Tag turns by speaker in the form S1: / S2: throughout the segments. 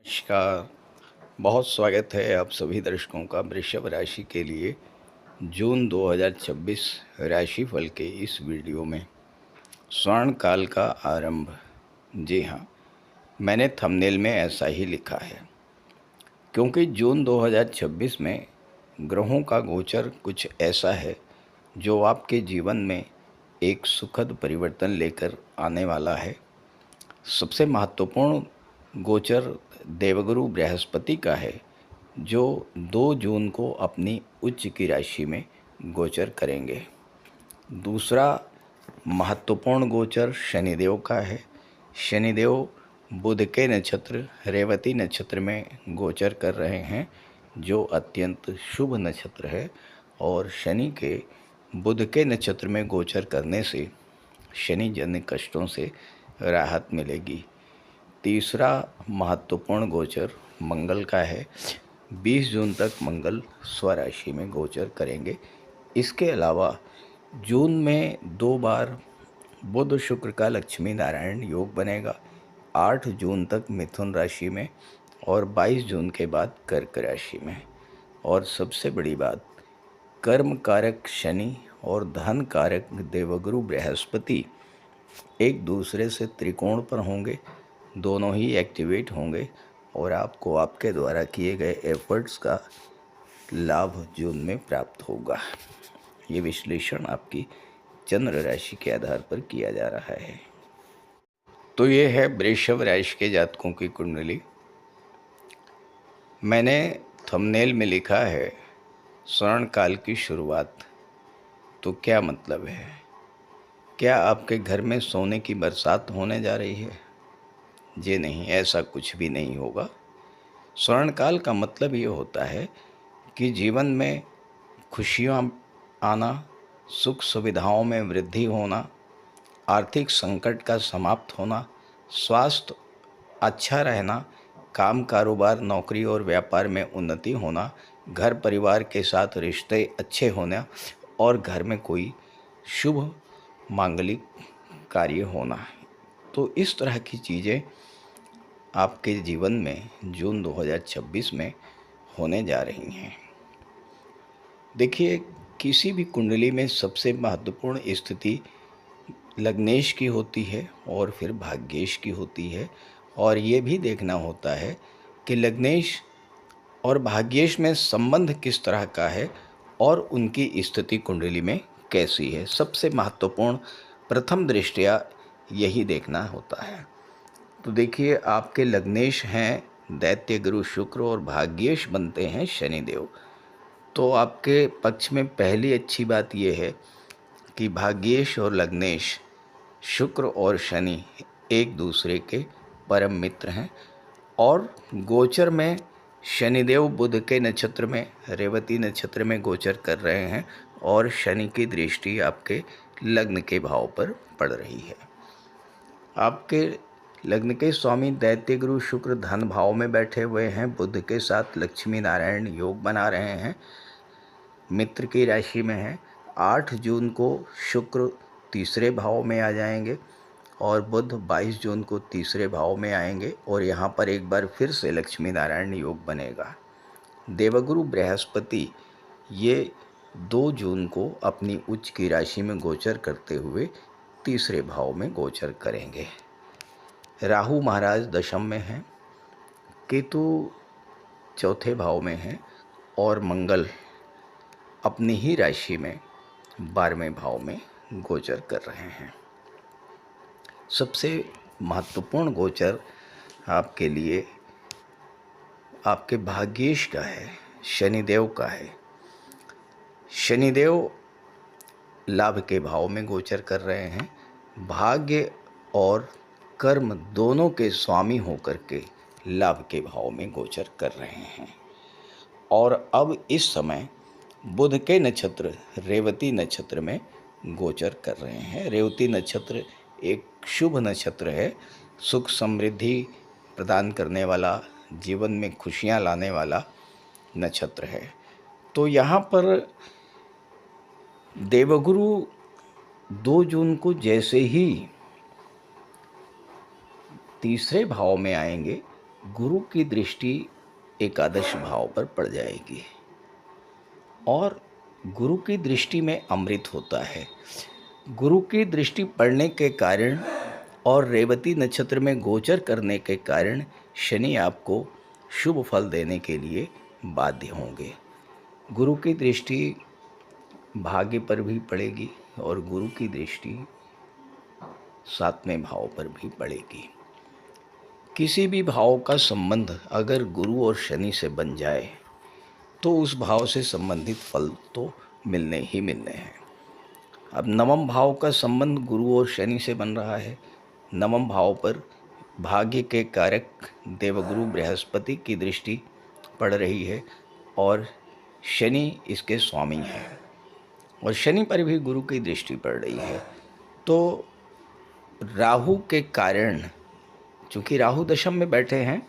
S1: नमस्कार। बहुत स्वागत है आप सभी दर्शकों का वृषभ राशि के लिए जून 2026 राशिफल के इस वीडियो में। स्वर्ण काल का आरंभ। जी हाँ, मैंने थंबनेल में ऐसा ही लिखा है क्योंकि जून 2026 में ग्रहों का गोचर कुछ ऐसा है जो आपके जीवन में एक सुखद परिवर्तन लेकर आने वाला है। सबसे महत्वपूर्ण गोचर देवगुरु बृहस्पति का है जो 2 जून को अपनी उच्च की राशि में गोचर करेंगे। दूसरा महत्वपूर्ण गोचर शनिदेव का है। शनिदेव बुध के नक्षत्र रेवती नक्षत्र में गोचर कर रहे हैं जो अत्यंत शुभ नक्षत्र है और शनि के बुध के नक्षत्र में गोचर करने से शनि जन्य कष्टों से राहत मिलेगी। तीसरा महत्वपूर्ण गोचर मंगल का है। 20 जून तक मंगल स्वराशि में गोचर करेंगे। इसके अलावा जून में 2 बार बुध शुक्र का लक्ष्मी नारायण योग बनेगा। 8 जून तक मिथुन राशि में और 22 जून के बाद कर्क राशि में। और सबसे बड़ी बात, कर्म कारक शनि और धन कारक देवगुरु बृहस्पति एक दूसरे से त्रिकोण पर होंगे। दोनों ही एक्टिवेट होंगे और आपको आपके द्वारा किए गए एफर्ट्स का लाभ जून में प्राप्त होगा। ये विश्लेषण आपकी चंद्र राशि के आधार पर किया जा रहा है। तो ये है वृषभ राशि के जातकों की कुंडली। मैंने थंबनेल में लिखा है स्वर्ण काल की शुरुआत। तो क्या मतलब है? क्या आपके घर में सोने की बरसात होने जा रही है? जी नहीं, ऐसा कुछ भी नहीं होगा। स्वर्णकाल का मतलब ये होता है कि जीवन में खुशियाँ आना, सुख सुविधाओं में वृद्धि होना, आर्थिक संकट का समाप्त होना, स्वास्थ्य अच्छा रहना, काम कारोबार नौकरी और व्यापार में उन्नति होना, घर परिवार के साथ रिश्ते अच्छे होना और घर में कोई शुभ मांगलिक कार्य होना। तो इस तरह की चीज़ें आपके जीवन में जून 2026 में होने जा रही हैं। देखिए, किसी भी कुंडली में सबसे महत्वपूर्ण स्थिति लग्नेश की होती है और फिर भाग्येश की होती है और ये भी देखना होता है कि लग्नेश और भाग्येश में संबंध किस तरह का है और उनकी स्थिति कुंडली में कैसी है। सबसे महत्वपूर्ण प्रथम दृष्टया यही देखना होता है। तो देखिए, आपके लग्नेश हैं दैत्य गुरु शुक्र और भाग्येश बनते हैं शनिदेव। तो आपके पक्ष में पहली अच्छी बात यह है कि भाग्येश और लग्नेश, शुक्र और शनि एक दूसरे के परम मित्र हैं और गोचर में शनिदेव बुध के नक्षत्र में रेवती नक्षत्र में गोचर कर रहे हैं और शनि की दृष्टि आपके लग्न के भाव पर पड़ रही है। आपके लग्न के स्वामी दैत्य गुरु शुक्र धन भाव में बैठे हुए हैं, बुध के साथ लक्ष्मी नारायण योग बना रहे हैं, मित्र की राशि में हैं। 8 जून को शुक्र तीसरे भाव में आ जाएंगे और बुध 22 जून को तीसरे भाव में आएंगे और यहाँ पर एक बार फिर से लक्ष्मी नारायण योग बनेगा। देवगुरु बृहस्पति ये 2 जून को अपनी उच्च की राशि में गोचर करते हुए तीसरे भाव में गोचर करेंगे। राहु महाराज दशम में हैं, केतु चौथे भाव में हैं और मंगल अपनी ही राशि में 12वें भाव में गोचर कर रहे हैं। सबसे महत्वपूर्ण गोचर आपके लिए आपके भाग्येश का है, शनिदेव का है। शनिदेव लाभ के भाव में गोचर कर रहे हैं। भाग्य और कर्म दोनों के स्वामी होकर के लाभ के भाव में गोचर कर रहे हैं और अब इस समय बुध के नक्षत्र रेवती नक्षत्र में गोचर कर रहे हैं। रेवती नक्षत्र एक शुभ नक्षत्र है, सुख समृद्धि प्रदान करने वाला, जीवन में खुशियां लाने वाला नक्षत्र है। तो यहाँ पर देवगुरु 2 जून को जैसे ही तीसरे भाव में आएंगे, गुरु की दृष्टि एकादश भाव पर पड़ जाएगी और गुरु की दृष्टि में अमृत होता है। गुरु की दृष्टि पड़ने के कारण और रेवती नक्षत्र में गोचर करने के कारण शनि आपको शुभ फल देने के लिए बाध्य होंगे। गुरु की दृष्टि भाग्य पर भी पड़ेगी और गुरु की दृष्टि 7वें भाव पर भी पड़ेगी। किसी भी भाव का संबंध अगर गुरु और शनि से बन जाए तो उस भाव से संबंधित फल तो मिलने ही मिलने हैं। अब नवम भाव का संबंध गुरु और शनि से बन रहा है। नवम भाव पर भाग्य के कारक देवगुरु बृहस्पति की दृष्टि पड़ रही है और शनि इसके स्वामी हैं और शनि पर भी गुरु की दृष्टि पड़ रही है। तो राहु के कारण, चूँकि राहु दशम में बैठे हैं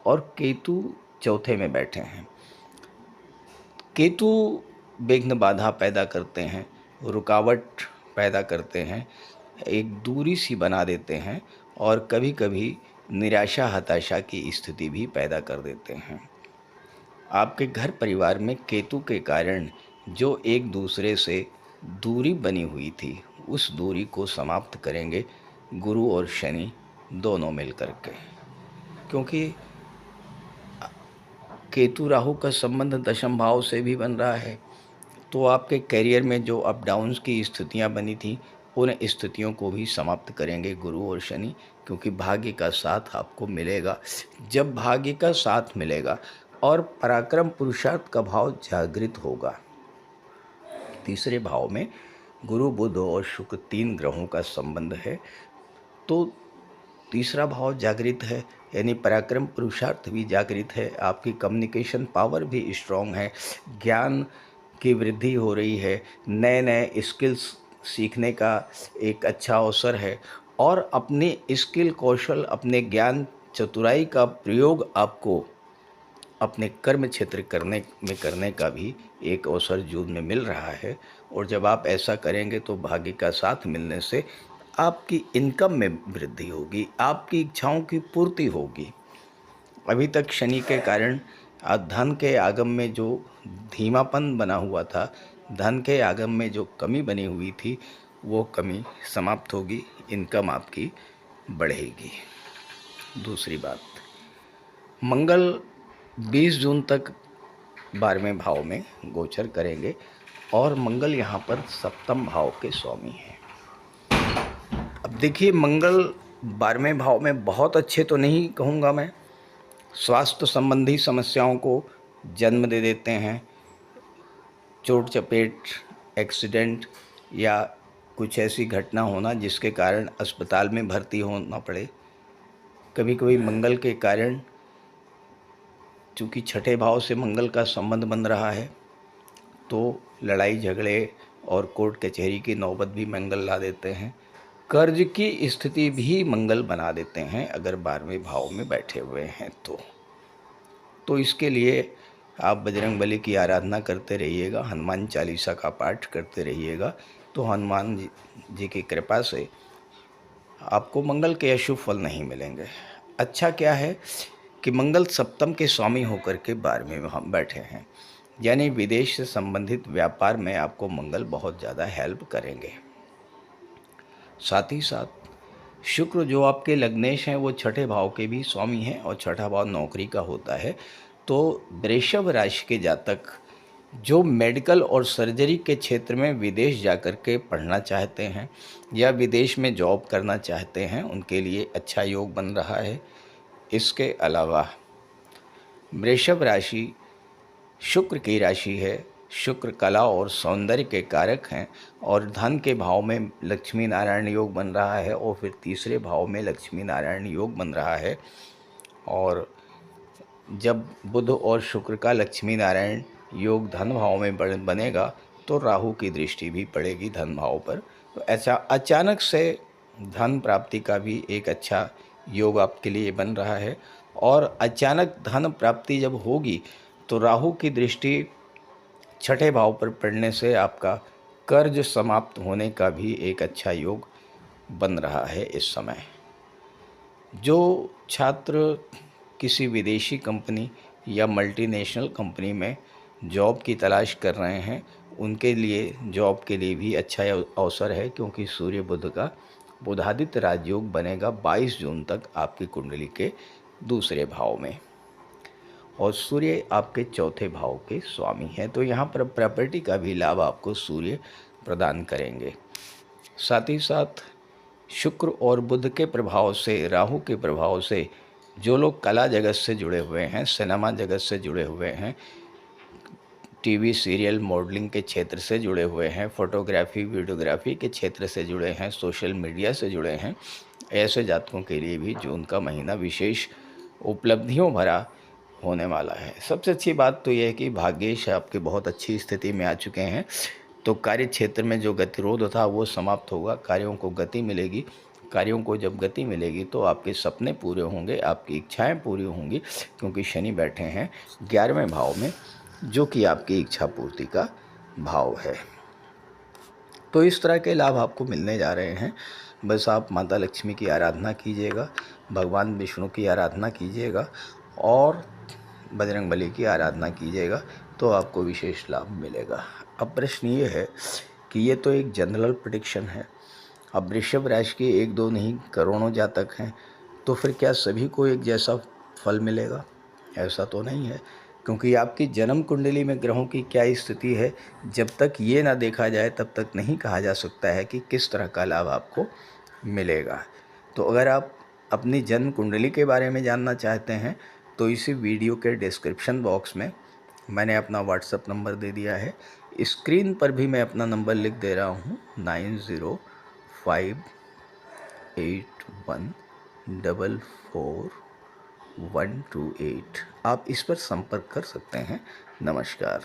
S1: और केतु चौथे में बैठे हैं, केतु विघ्न बाधा पैदा करते हैं, रुकावट पैदा करते हैं, एक दूरी सी बना देते हैं और कभी कभी निराशा हताशा की स्थिति भी पैदा कर देते हैं। आपके घर परिवार में केतु के कारण जो एक दूसरे से दूरी बनी हुई थी, उस दूरी को समाप्त करेंगे गुरु और शनि दोनों मिलकर के। क्योंकि केतु राहु का संबंध दशम भाव से भी बन रहा है, तो आपके करियर में जो अप डाउन्स की स्थितियां बनी थी, उन स्थितियों को भी समाप्त करेंगे गुरु और शनि। क्योंकि भाग्य का साथ आपको मिलेगा। जब भाग्य का साथ मिलेगा और पराक्रम पुरुषार्थ का भाव जागृत होगा, तीसरे भाव में गुरु बुध और शुक्र 3 ग्रहों का संबंध है, तो तीसरा भाव जागृत है, यानी पराक्रम पुरुषार्थ भी जागृत है, आपकी कम्युनिकेशन पावर भी स्ट्रॉन्ग है, ज्ञान की वृद्धि हो रही है, नए नए स्किल्स सीखने का एक अच्छा अवसर है और अपने स्किल कौशल, अपने ज्ञान चतुराई का प्रयोग आपको अपने कर्म क्षेत्र करने का भी एक अवसर जून में मिल रहा है। और जब आप ऐसा करेंगे तो भाग्य का साथ मिलने से आपकी इनकम में वृद्धि होगी, आपकी इच्छाओं की पूर्ति होगी। अभी तक शनि के कारण धन के आगम में जो धीमापन बना हुआ था, धन के आगम में जो कमी बनी हुई थी, वो कमी समाप्त होगी, इनकम आपकी बढ़ेगी। दूसरी बात, मंगल 20 जून तक 12वें भाव में गोचर करेंगे और मंगल यहाँ पर 7वें भाव के स्वामी हैं। अब देखिए, मंगल 12वें भाव में बहुत अच्छे तो नहीं कहूँगा मैं, स्वास्थ्य संबंधी समस्याओं को जन्म दे देते हैं। चोट चपेट, एक्सीडेंट या कुछ ऐसी घटना होना जिसके कारण अस्पताल में भर्ती होना पड़े। कभी कभी मंगल के कारण, चूँकि छठे भाव से मंगल का संबंध बन रहा है, तो लड़ाई झगड़े और कोर्ट कचहरी की नौबत भी मंगल ला देते हैं। कर्ज की स्थिति भी मंगल बना देते हैं अगर 12वें भाव में बैठे हुए हैं तो इसके लिए आप बजरंगबली की आराधना करते रहिएगा, हनुमान चालीसा का पाठ करते रहिएगा, तो हनुमान जी की कृपा से आपको मंगल के अशुभ फल नहीं मिलेंगे। अच्छा क्या है कि मंगल सप्तम के स्वामी होकर के 12वें में हम बैठे हैं, यानी विदेश से संबंधित व्यापार में आपको मंगल बहुत ज़्यादा हेल्प करेंगे। साथ ही साथ शुक्र जो आपके लग्नेश हैं, वो छठे भाव के भी स्वामी हैं और छठा भाव नौकरी का होता है। तो वृषभ राशि के जातक जो मेडिकल और सर्जरी के क्षेत्र में विदेश जाकर के पढ़ना चाहते हैं या विदेश में जॉब करना चाहते हैं, उनके लिए अच्छा योग बन रहा है। इसके अलावा वृषभ राशि शुक्र की राशि है, शुक्र कला और सौंदर्य के कारक हैं और धन के भाव में लक्ष्मी नारायण योग बन रहा है और फिर तीसरे भाव में लक्ष्मी नारायण योग बन रहा है। और जब बुध और शुक्र का लक्ष्मी नारायण योग धन भाव में बनेगा तो राहु की दृष्टि भी पड़ेगी धन भाव पर। तो ऐसा अचानक से धन प्राप्ति का भी एक अच्छा योग आपके लिए बन रहा है। और अचानक धन प्राप्ति जब होगी तो राहु की दृष्टि छठे भाव पर पड़ने से आपका कर्ज समाप्त होने का भी एक अच्छा योग बन रहा है इस समय। जो छात्र किसी विदेशी कंपनी या मल्टीनेशनल कंपनी में जॉब की तलाश कर रहे हैं, उनके लिए जॉब के लिए भी अच्छा अवसर है, क्योंकि सूर्य बुध का बुधादित्य राजयोग बनेगा 22 जून तक आपकी कुंडली के दूसरे भाव में, और सूर्य आपके चौथे भाव के स्वामी हैं। तो यहाँ पर प्रॉपर्टी का भी लाभ आपको सूर्य प्रदान करेंगे। साथ ही साथ शुक्र और बुध के प्रभाव से, राहु के प्रभाव से जो लोग कला जगत से जुड़े हुए हैं, सिनेमा जगत से जुड़े हुए हैं, टीवी सीरियल मॉडलिंग के क्षेत्र से जुड़े हुए हैं, फोटोग्राफी वीडियोग्राफी के क्षेत्र से जुड़े हैं, सोशल मीडिया से जुड़े हैं, ऐसे जातकों के लिए भी जून का महीना विशेष उपलब्धियों भरा होने वाला है। सबसे अच्छी बात तो यह है कि भाग्येश आपके बहुत अच्छी स्थिति में आ चुके हैं, तो कार्य क्षेत्र में जो गतिरोध था वो समाप्त होगा, कार्यों को गति मिलेगी। कार्यों को जब गति मिलेगी तो आपके सपने पूरे होंगे, आपकी इच्छाएं पूरी होंगी, क्योंकि शनि बैठे हैं 11वें भाव में, जो कि आपकी इच्छा पूर्ति का भाव है। तो इस तरह के लाभ आपको मिलने जा रहे हैं। बस आप माता लक्ष्मी की आराधना कीजिएगा, भगवान विष्णु की आराधना कीजिएगा और बजरंगबली की आराधना कीजिएगा, तो आपको विशेष लाभ मिलेगा। अब प्रश्न ये है कि ये तो एक जनरल प्रेडिक्शन है। अब वृषभ राशि के 1-2 नहीं, करोड़ों जातक हैं, तो फिर क्या सभी को एक जैसा फल मिलेगा? ऐसा तो नहीं है, क्योंकि आपकी जन्म कुंडली में ग्रहों की क्या स्थिति है, जब तक ये ना देखा जाए तब तक नहीं कहा जा सकता है कि किस तरह का लाभ आपको मिलेगा। तो अगर आप अपनी जन्म कुंडली के बारे में जानना चाहते हैं तो इसी वीडियो के डिस्क्रिप्शन बॉक्स में मैंने अपना व्हाट्सएप नंबर दे दिया है। स्क्रीन पर भी मैं अपना नंबर लिख दे रहा हूँ, 9058144128। आप इस पर संपर्क कर सकते हैं। नमस्कार।